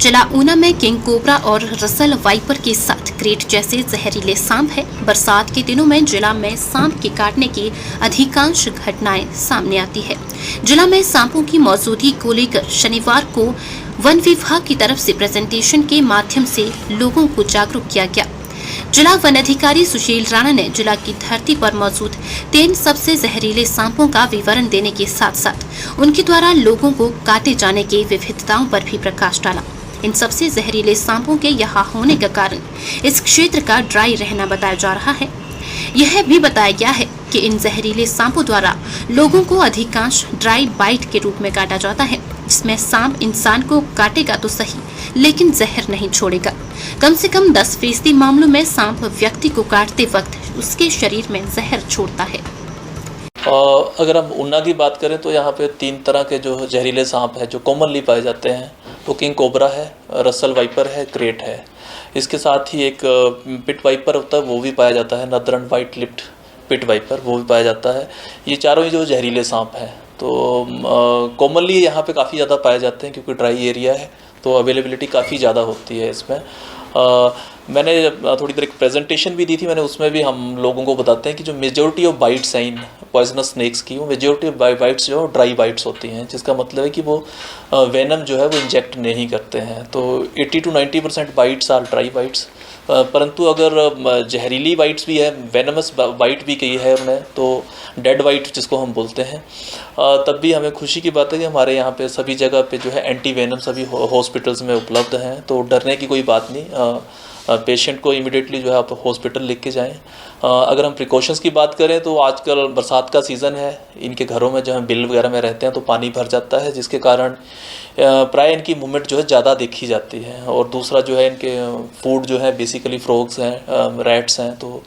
जिला ऊना में king cobra और रसल वाइपर के साथ क्रेट जैसे जहरीले सांप है। बरसात के दिनों में जिला में सांप के काटने की अधिकांश घटनाएं सामने आती है। जिला में सांपों की मौजूदगी को लेकर शनिवार को वन विभाग की तरफ से प्रेजेंटेशन के माध्यम से लोगों को जागरूक किया गया। जिला वन अधिकारी सुशील राणा ने जिला की धरती पर मौजूद 3 सबसे जहरीले सांपों का विवरण देने के साथ साथ उनके द्वारा लोगों को काटे जाने की विविधताओं पर भी प्रकाश डाला। इन सबसे जहरीले सांपों के यहाँ होने का कारण इस क्षेत्र का ड्राई रहना बताया जा रहा है। यह भी बताया गया है कि इन जहरीले सांपों द्वारा लोगों को अधिकांश ड्राई बाइट के रूप में काटा जाता है, जिसमें सांप इंसान को काटेगा तो सही, लेकिन जहर नहीं छोड़ेगा। कम से कम 10% मामलों में सांप व्यक्ति को काटते वक्त उसके शरीर में जहर छोड़ता है। अगर हम ऊना की बात करें तो यहाँ पे 3 तरह के जो जहरीले सांप है जो कॉमनली पाए जाते हैं, वो किंग कोबरा है, रसल वाइपर है, क्रेट है। इसके साथ ही एक पिट वाइपर होता है, वो भी पाया जाता है, northern white lipped pit viper, वो भी पाया जाता है। ये चारों ही जो जहरीले सांप हैं तो कॉमनली यहाँ पे काफ़ी ज़्यादा पाए जाते हैं, क्योंकि ड्राई एरिया है तो अवेलेबिलिटी काफ़ी ज़्यादा होती है इसमें। मैंने थोड़ी देर एक प्रेजेंटेशन भी दी थी, मैंने उसमें भी हम लोगों को बताते हैं कि जो मेजॉरिटी ऑफ बाइट्स हैं इन पॉइजनस स्नेक्स की, वो मेजॉरिटी ऑफ बाइट्स जो ड्राई बाइट्स होती हैं, जिसका मतलब है कि वो वेनम जो है वो इंजेक्ट नहीं करते हैं। तो 80 to 90% bites are dry bites. परंतु अगर जहरीली बाइट्स भी है, वेनमस बाइट भी कही है उन्हें, तो डेड बाइट जिसको हम बोलते हैं, तब भी हमें खुशी की बात है कि हमारे यहाँ पे सभी जगह पे जो है एंटी वेनम सभी हॉस्पिटल्स में उपलब्ध हैं। तो डरने की कोई बात नहीं, पेशेंट को इमीडिएटली जो है आप हॉस्पिटल लेके जाएं। अगर हम प्रिकॉशंस की बात करें तो आजकल बरसात का सीज़न है, इनके घरों में जो है बिल वगैरह में रहते हैं तो पानी भर जाता है, जिसके कारण प्राय इनकी मूवमेंट जो है ज़्यादा देखी जाती है। और दूसरा जो है इनके फूड जो है बेसिकली फ्रॉग्स हैं, रैट्स हैं, तो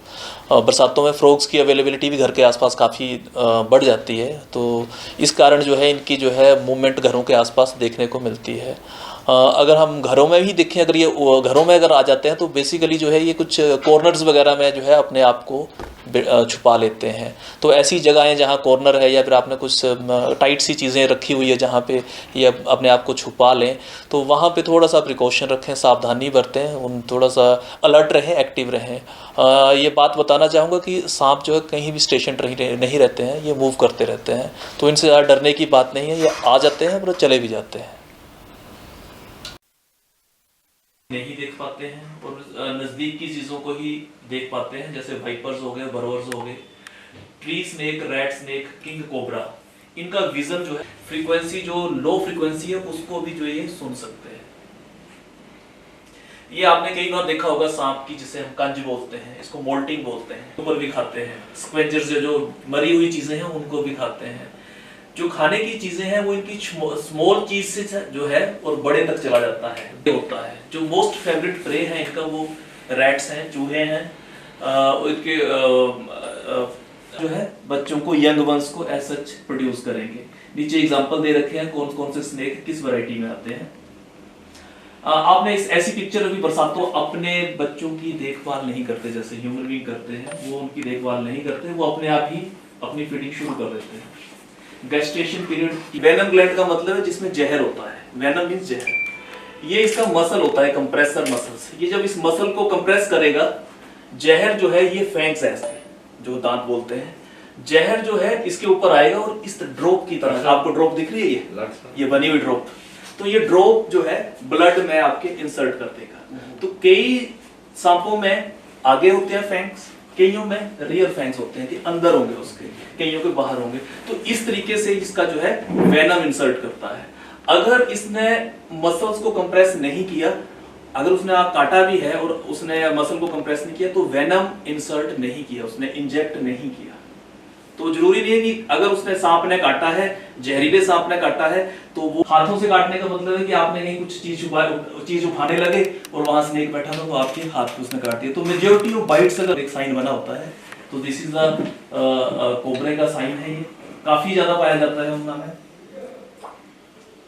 बरसातों में फ्रॉग्स की अवेलेबिलिटी भी घर के आसपास काफ़ी बढ़ जाती है, तो इस कारण जो है इनकी जो है मूवमेंट घरों के आसपास देखने को मिलती है। अगर हम घरों में भी देखें, अगर ये घरों में अगर आ जाते हैं तो बेसिकली जो है ये कुछ कॉर्नर्स वगैरह में जो है अपने आप को छुपा लेते हैं। तो ऐसी जगहें जहाँ कॉर्नर है या फिर आपने कुछ टाइट सी चीज़ें रखी हुई है जहाँ पे ये अपने आप को छुपा लें, तो वहाँ पे थोड़ा सा प्रिकॉशन रखें, सावधानी बरतें, उन थोड़ा सा अलर्ट रहें, एक्टिव रहें। ये बात बताना चाहूँगा कि सांप जो है कहीं भी स्टेशन नहीं रहते हैं, ये मूव करते रहते हैं, तो इनसे ज़्यादा डरने की बात नहीं है। ये आ जाते हैं और चले भी जाते हैं, नहीं देख पाते हैं और नज़दीक की चीज़ों को ही देख पाते हैं, जैसे वाइपर्स हो गए, बर्वर्स हो गए, tree snake, rat snake, king cobra. इनका विजन जो है, फ्रीक्वेंसी जो लो फ्रीक्वेंसी है उसको भी जो ये सुन सकते हैं। ये आपने कई बार देखा होगा सांप की, जिसे हम कंज बोलते हैं, इसको मोल्टिंग बोलते हैं, ऊपर भी खाते हैं। स्क्वेंजर्स जो मरी हुई चीजें हैं उनको भी खाते हैं। जो खाने की चीजें हैं वो इनकी स्मॉल चीज से जो है और बड़े तक चला जाता है, ये होता है। जो मोस्ट फेवरेट प्रे है इनका वो रैट्स हैं, चूहे हैं। इनके जो है बच्चों को, यंग वंस को एज सच प्रोड्यूस करेंगे। नीचे एग्जांपल दे रखे हैं कौन कौन से स्नेक किस वैरायटी में आते हैं। आपने ऐसी पिक्चर अभी बरसातों अपने बच्चों की देखभाल नहीं करते जैसे ह्यूमन बीइंग करते हैं, वो उनकी देखभाल नहीं करते, वो अपने आप ही अपनी फीडिंग शुरू कर देते हैं। गेस्टेशन पीरियड, वेनम ग्लैंड का मतलब है जिसमें जहर होता है, वेनम मींस जहर। ये इसका मसल होता है, कंप्रेसर मसल्स। ये जब इस मसल को कंप्रेस करेगा, जहर जो है ये फैंक्स ऐसे जो दांत बोलते हैं, जहर जो है इसके ऊपर आएगा और इस ड्रॉप की तरह, आपको ड्रॉप दिख रही है ये बनी हुई ड्रॉप, तो ये ड्रॉप जो है ब्लड में आपके इंसर्ट कर देगा। तो कई सांपों में आगे होते हैं फैंक्स, कईयों में रियर फैंक्स होते हैं कि अंदर होंगे उसके, कईयों के बाहर होंगे। तो इस तरीके से इसका जो है वेनम इंसर्ट करता है। अगर इसने मसल्स को कंप्रेस नहीं किया, अगर उसने आप काटा भी है और उसने मसल को कंप्रेस नहीं किया, तो वेनम इंसर्ट नहीं किया, उसने इंजेक्ट नहीं किया। तो जरूरी नहीं है कि अगर उसने सांप ने काटा है, जहरीले सांप ने काटा है, तो वो हाथों से काटने का मतलब है कि आपने कहीं कुछ चीज उठाने लगे और वहां स्नेक बैठा था तो आपके हाथ को उसने काट दिया। तो मेजॉरिटी ऑफ बाइट्स अगर एक साइन बना होता है तो दिस इज द कोबरे का साइन है। ये काफी ज्यादा पाया जाता है उनमें।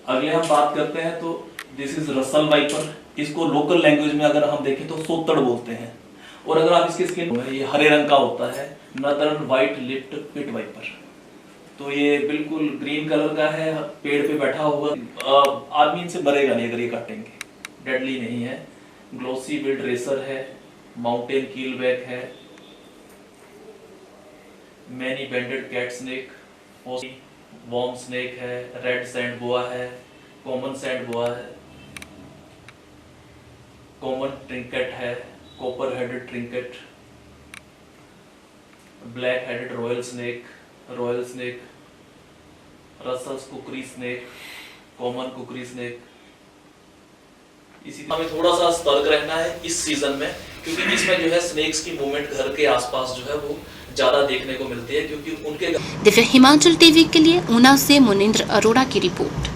अगले हम बात करते हैं तो दिस इज रसल वाइपर। इसको लोकल लैंग्वेज में अगर हम देखें तो सोतड़ बोलते हैं। और अगर आप इसकी स्किन, ये हरे रंग का होता है, northern white lipped pit viper. तो ये बिल्कुल ग्रीन कलर का है, पेड़ पे बैठा होगा, आदमी इनसे मरेगा नहीं अगर ये काटेंगे, डेडली नहीं है। ग्लोसी बिल्ड रेसर है, माउंटेन कीलबैक है, many banded cat snake, worm snake है, रेड सैंड बोआ है, कॉमन सैंड बोआ है, कॉमन ट्रिंकेट है, copper headed trinket, black headed royal snake, Russell's kukri snake, common kukri snake. इसी हमें थोड़ा सा सतर्क रहना है इस सीजन में, क्योंकि इसमें जो है स्नेक्स की मूवमेंट घर के आसपास जो है वो ज्यादा देखने को मिलती है, क्योंकि उनके दिव्य हिमाचल टीवी के लिए ऊना से मुनिंद्र अरोड़ा की रिपोर्ट।